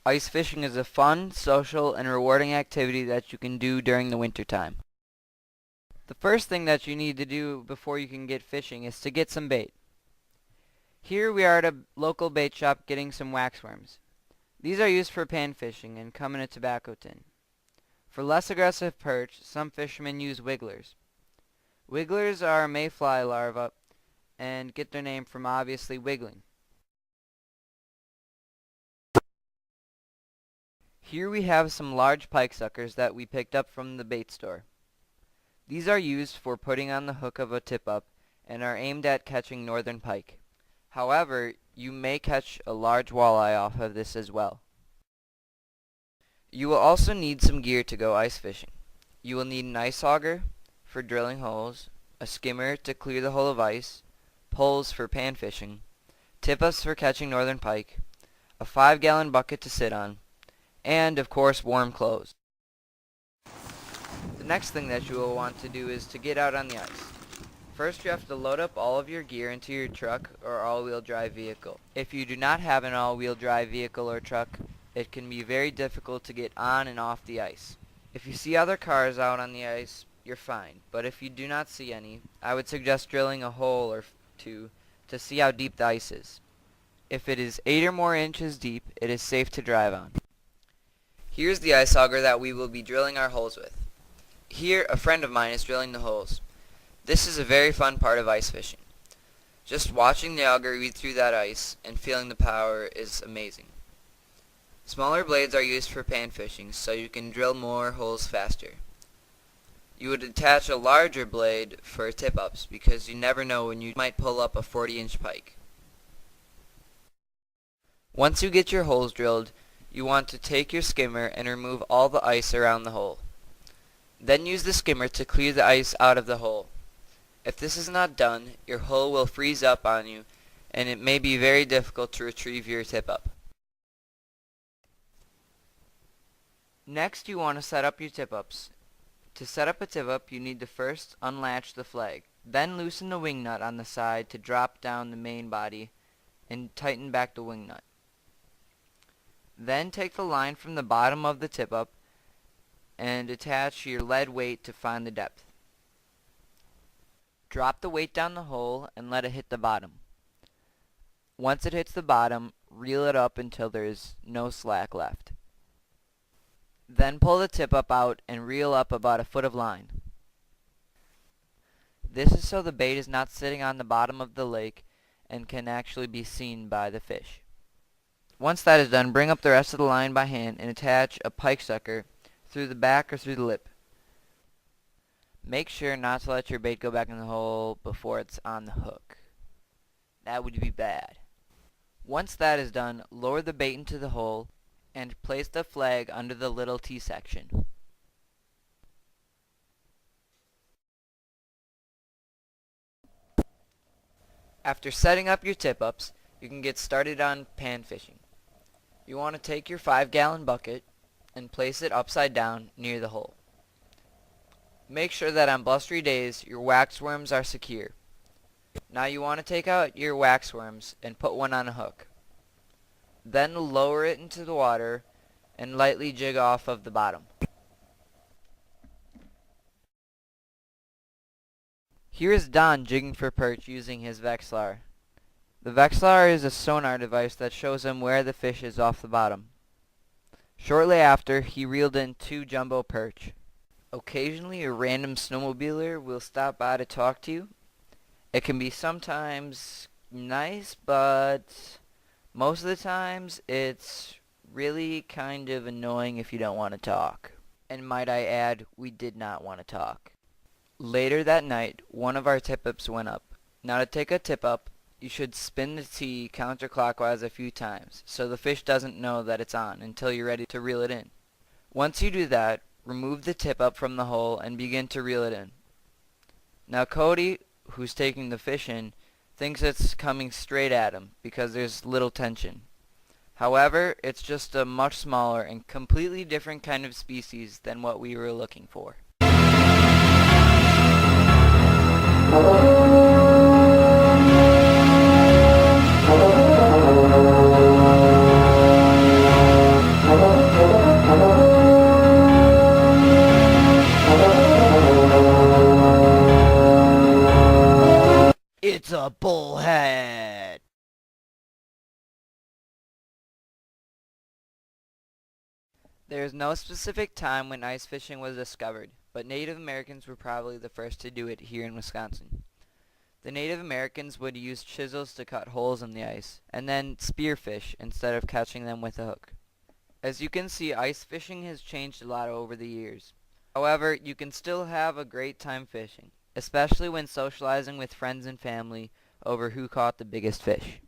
Ice fishing is a fun, social, and rewarding activity that you can do during the winter time. The first thing that you need to do before you can get fishing is to get some bait. Here we are at a local bait shop getting some waxworms. These are used for pan fishing and come in a tobacco tin. For less aggressive perch, some fishermen use wigglers. Wigglers are a mayfly larva and get their name from obviously wiggling. Here we have some large pike suckers that we picked up from the bait store. These are used for putting on the hook of a tip-up and are aimed at catching northern pike. However, you may catch a large walleye off of this as well. You will also need some gear to go ice fishing. You will need an ice auger for drilling holes, a skimmer to clear the hole of ice, poles for pan fishing, tip-ups for catching northern pike, a 5-gallon bucket to sit on, and of course warm clothes. The next thing that you will want to do is to get out on the ice. First you have to load up all of your gear into your truck or all-wheel drive vehicle. If you do not have an all-wheel drive vehicle or truck, it can be very difficult to get on and off the ice. If you see other cars out on the ice, you're fine, but if you do not see any, I would suggest drilling a hole or two to see how deep the ice is. If it is 8 or more inches deep, it is safe to drive on. Here's the ice auger that we will be drilling our holes with. Here, a friend of mine is drilling the holes. This is a very fun part of ice fishing. Just watching the auger read through that ice and feeling the power is amazing. Smaller blades are used for pan fishing, so you can drill more holes faster. You would attach a larger blade for tip-ups because you never know when you might pull up a 40-inch pike. Once you get your holes drilled, you want to take your skimmer and remove all the ice around the hole. Then use the skimmer to clear the ice out of the hole. If this is not done, your hole will freeze up on you and it may be very difficult to retrieve your tip-up. Next, you want to set up your tip-ups. To set up a tip-up, you need to first unlatch the flag. Then loosen the wing nut on the side to drop down the main body and tighten back the wing nut. Then take the line from the bottom of the tip-up and attach your lead weight to find the depth. Drop the weight down the hole and let it hit the bottom. Once it hits the bottom, reel it up until there is no slack left. Then pull the tip-up out and reel up about a foot of line. This is so the bait is not sitting on the bottom of the lake and can actually be seen by the fish. Once that is done, bring up the rest of the line by hand and attach a pike sucker through the back or through the lip. Make sure not to let your bait go back in the hole before it's on the hook. That would be bad. Once that is done, lower the bait into the hole and place the flag under the little T section. After setting up your tip-ups, you can get started on pan fishing. You want to take your 5-gallon bucket and place it upside down near the hole. Make sure that on blustery days your waxworms are secure. Now you want to take out your waxworms and put one on a hook. Then lower it into the water and lightly jig off of the bottom. Here is Don jigging for perch using his Vexilar. The Vexilar is a sonar device that shows him where the fish is off the bottom. Shortly after, he reeled in 2 jumbo perch. Occasionally, a random snowmobiler will stop by to talk to you. It can be sometimes nice, but most of the times it's really kind of annoying if you don't want to talk. And might I add, we did not want to talk. Later that night, one of our tip-ups went up. Now to take a tip-up, you should spin the T counterclockwise a few times so the fish doesn't know that it's on until you're ready to reel it in. Once you do that, remove the tip-up from the hole and begin to reel it in. Now Cody, who's taking the fish in, thinks it's coming straight at him because there's little tension. However, it's just a much smaller and completely different kind of species than what we were looking for. a bullhead. There is no specific time when ice fishing was discovered, but Native Americans were probably the first to do it here in Wisconsin. The Native Americans would use chisels to cut holes in the ice, and then spearfish instead of catching them with a hook. As you can see, ice fishing has changed a lot over the years. However, you can still have a great time fishing, especially when socializing with friends and family over who caught the biggest fish.